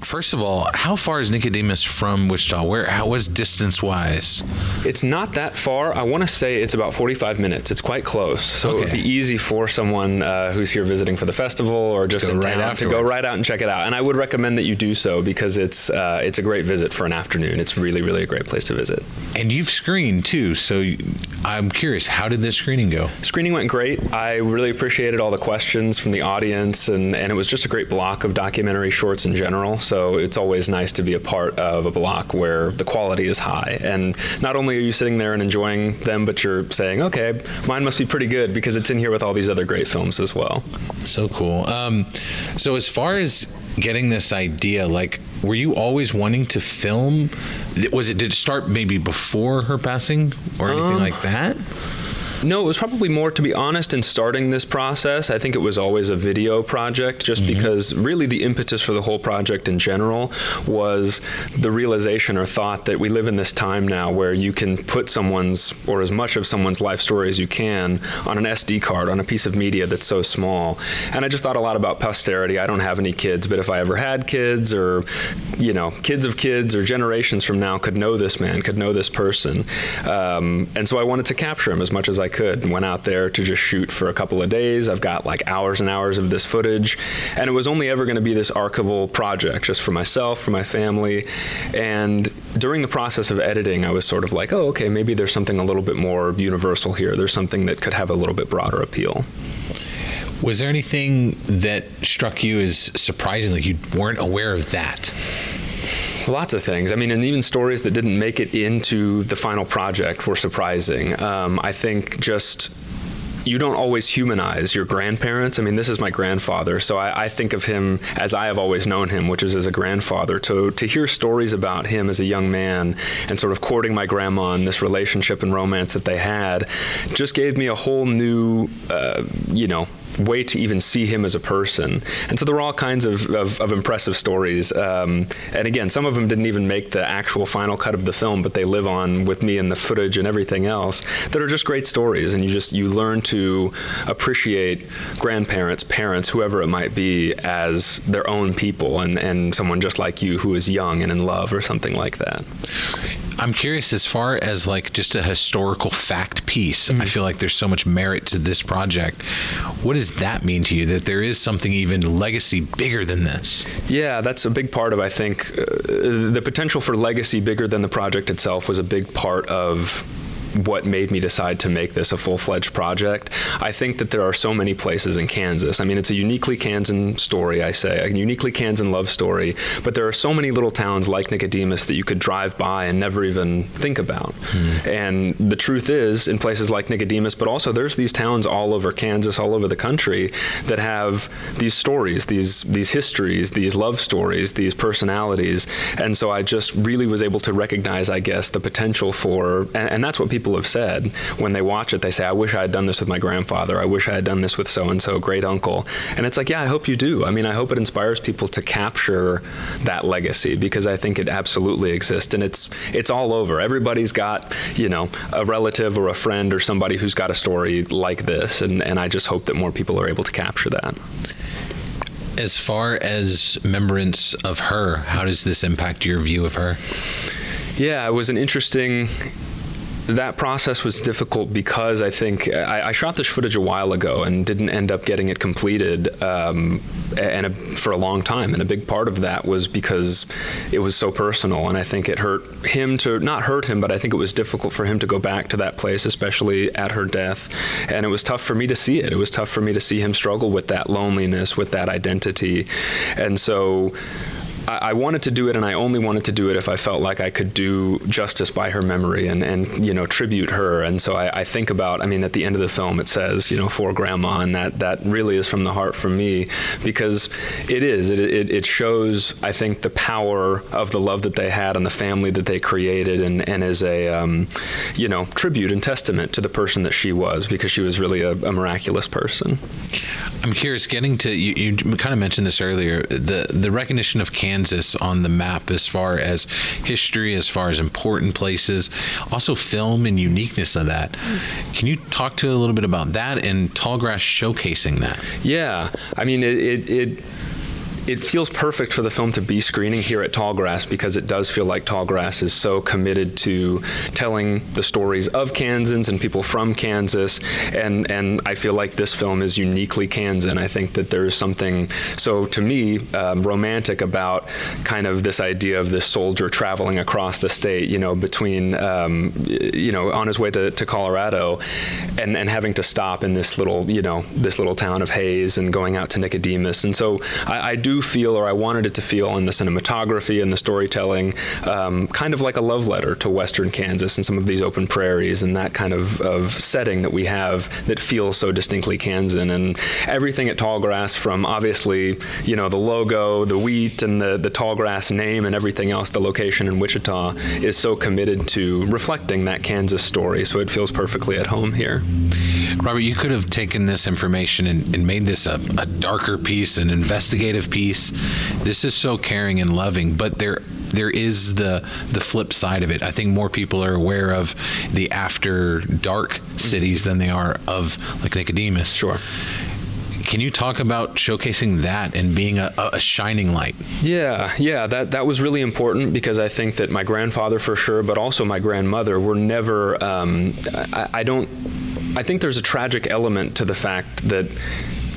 First of all, how far is Nicodemus from Wichita? How is distance-wise? It's not that far. I want to say it's about 45 minutes. It's quite close. So it would be easy for someone who's here visiting for the festival or just in town to go right out and check it out. And I would recommend that you do so because it's a great visit for an afternoon. It's really, really a great place to visit. And you've screened too, so I'm curious, how did this screening go? Screening went great. I really appreciated all the questions from the audience, and it was just a great block of documentary shorts in general. So it's always nice to be a part of a block where the quality is high. And not only are you sitting there and enjoying them, but you're saying, okay, mine must be pretty good because it's in here with all these other great films as well. So cool. So as far as getting this idea, like, were you always wanting to film? Did it start maybe before her passing or anything like that? No, it was probably more, to be honest, in starting this process. I think it was always a video project just because really the impetus for the whole project in general was the realization or thought that we live in this time now where you can put someone's, or as much of someone's life story as you can, on an SD card, on a piece of media that's so small. And I just thought a lot about posterity. I don't have any kids, but if I ever had kids or, kids of kids or generations from now could know this man, could know this person. And so I wanted to capture him as much as I could and went out there to just shoot for a couple of days. I've got like hours and hours of this footage, and it was only ever going to be this archival project just for myself, for my family. And during the process of editing, I was sort of like, oh, okay, maybe there's something a little bit more universal here. There's something that could have a little bit broader appeal. Was there anything that struck you as surprising, like you weren't aware of that? Lots of things. I mean, and even stories that didn't make it into the final project were surprising. I think just you don't always humanize your grandparents. I mean, this is my grandfather, so I think of him as I have always known him, which is as a grandfather. To hear stories about him as a young man and sort of courting my grandma and this relationship and romance that they had just gave me a whole new, way to even see him as a person. And so there were all kinds of impressive stories. And again, some of them didn't even make the actual final cut of the film, but they live on with me in the footage and everything else that are just great stories. And you learn to appreciate grandparents, parents, whoever it might be, as their own people and someone just like you who is young and in love or something like that. I'm curious, as far as like just a historical fact piece, I feel like there's so much merit to this project. What does that mean to you, that there is something even legacy bigger than this? Yeah, that's a big part of, I think, the potential for legacy bigger than the project itself was a big part of what made me decide to make this a full-fledged project. I think that there are so many places in Kansas. I mean, it's a uniquely Kansan story, I say, a uniquely Kansan love story, but there are so many little towns like Nicodemus that you could drive by and never even think about. And the truth is, in places like Nicodemus, but also there's these towns all over Kansas, all over the country, that have these stories, these histories, these love stories, these personalities. And so I just really was able to recognize, I guess, the potential for, and that's what people have said when they watch it. They say, I wish I had done this with my grandfather. I wish I had done this with so-and-so, great uncle. And it's like, yeah, I hope you do. I mean, I hope it inspires people to capture that legacy, because I think it absolutely exists. And it's all over. Everybody's got, a relative or a friend or somebody who's got a story like this. And I just hope that more people are able to capture that. As far as remembrance of her, how does this impact your view of her? Yeah, it was an interesting... That process was difficult because I think I shot this footage a while ago and didn't end up getting it completed for a long time. And a big part of that was because it was so personal. And I think it hurt him not hurt him, but I think it was difficult for him to go back to that place, especially at her death. And it was tough for me to see it. It was tough for me to see him struggle with that loneliness, with that identity. And so I wanted to do it, and I only wanted to do it if I felt like I could do justice by her memory and tribute her. And so I think about, at the end of the film it says, for Grandma, and that really is from the heart for me, because it shows, I think, the power of the love that they had and the family that they created, and as a tribute and testament to the person that she was, because she was really a miraculous person. I'm curious, getting to, you kind of mentioned this earlier, the recognition of Kansas on the map as far as history, as far as important places, also film and uniqueness of that. Can you talk to a little bit about that and Tallgrass showcasing that? Yeah, it feels perfect for the film to be screening here at Tallgrass, because it does feel like Tallgrass is so committed to telling the stories of Kansans and people from Kansas, and I feel like this film is uniquely Kansan. I think that there's something, so to me, romantic about kind of this idea of this soldier traveling across the state, between, on his way to Colorado, and having to stop in this little town of Hayes and going out to Nicodemus. And so I do feel, or I wanted it to feel in the cinematography and the storytelling, kind of like a love letter to Western Kansas and some of these open prairies and that kind of setting that we have that feels so distinctly Kansan. And everything at Tallgrass, from obviously, the logo, the wheat, and the Tallgrass name and everything else, the location in Wichita, is so committed to reflecting that Kansas story. So it feels perfectly at home here. Robert, you could have taken this information and made this a darker piece, an investigative piece. This is so caring and loving, but there is the flip side of it. I think more people are aware of the after dark cities than they are of like Nicodemus. Sure. Can you talk about showcasing that and being a shining light? Yeah, that was really important, because I think that my grandfather for sure, but also my grandmother were never, I think there's a tragic element to the fact that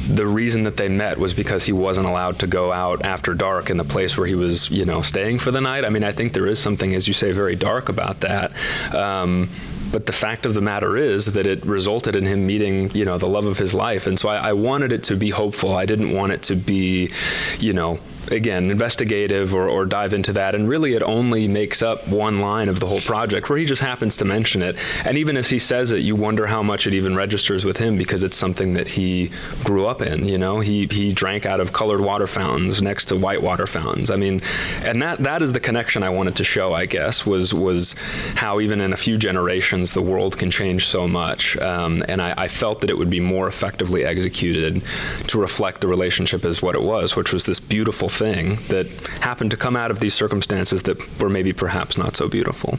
the reason that they met was because he wasn't allowed to go out after dark in the place where he was, staying for the night. I mean, I think there is something, as you say, very dark about that. But the fact of the matter is that it resulted in him meeting, the love of his life. And so I wanted it to be hopeful. I didn't want it to be, again, investigative or dive into that. And really it only makes up one line of the whole project where he just happens to mention it. And even as he says it, you wonder how much it even registers with him, because it's something that he grew up in. He drank out of colored water fountains next to white water fountains. I mean, and that is the connection I wanted to show, I guess, was how even in a few generations the world can change so much. And I felt that it would be more effectively executed to reflect the relationship as what it was, which was this beautiful thing that happened to come out of these circumstances that were maybe perhaps not so beautiful.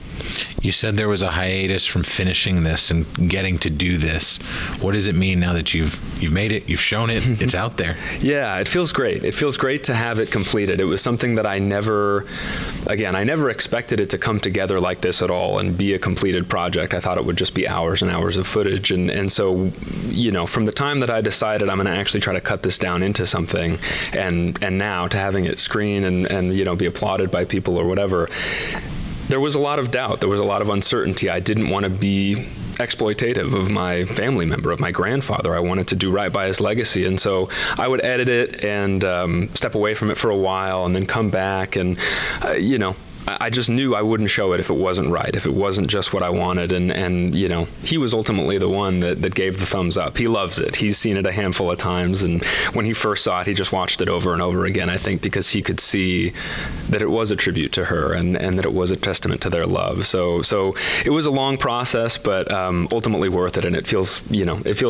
You said there was a hiatus from finishing this and getting to do this. What does it mean now that you've made it, you've shown it, it's out there? Yeah, it feels great. It feels great to have it completed. It was something that I never expected it to come together like this at all and be a completed project. I thought it would just be hours and hours of footage. And so, from the time that I decided I'm going to actually try to cut this down into something, and now to having it screen and be applauded by people or whatever, there was a lot of doubt. There was a lot of uncertainty. I didn't want to be exploitative of my family member, of my grandfather. I wanted to do right by his legacy. And so I would edit it and step away from it for a while and then come back. And, I just knew I wouldn't show it if it wasn't right, if it wasn't just what I wanted. And he was ultimately the one that gave the thumbs up. He loves it. He's seen it a handful of times. And when he first saw it, he just watched it over and over again, I think, because he could see that it was a tribute to her and that it was a testament to their love. So it was a long process, but ultimately worth it. And it feels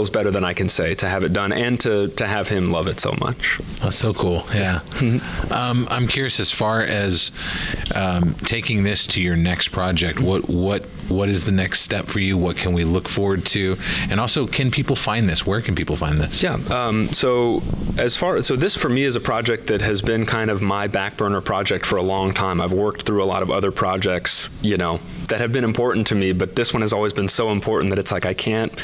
better than I can say to have it done and to have him love it so much. That's so cool. Yeah. I'm curious, as far as taking this to your next project, what is the next step for you? What can we look forward to? And also, can people find this? Where can people find this? Yeah. So this for me is a project that has been kind of my back burner project for a long time. I've worked through a lot of other projects, that have been important to me, but this one has always been so important that it's like I can't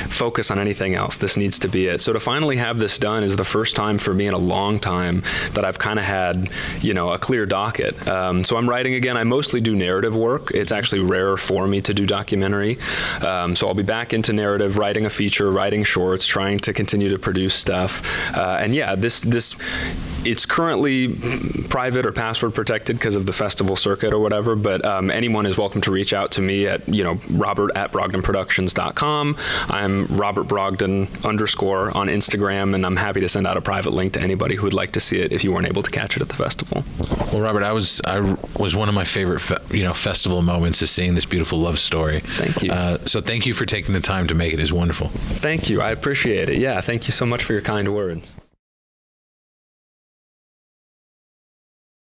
focus on anything else. This needs to be it. So to finally have this done is the first time for me in a long time that I've kind of had, a clear docket. So I'm writing again. I mostly do narrative work. It's actually rare for me to do documentary. So I'll be back into narrative, writing a feature, writing shorts, trying to continue to produce stuff. And yeah, this it's currently private or password protected because of the festival circuit or whatever, but anyone is welcome to reach out to me at, robert@brogdenproductions.com. I'm Robert Brogden _ on Instagram, and I'm happy to send out a private link to anybody who would like to see it if you weren't able to catch it at the festival. Well, Robert, I was one of my favorite, festival moments is seeing this beautiful love story. Thank you. So thank you for taking the time to make it. It's wonderful. Thank you. I appreciate it. Yeah, thank you so much for your kind words.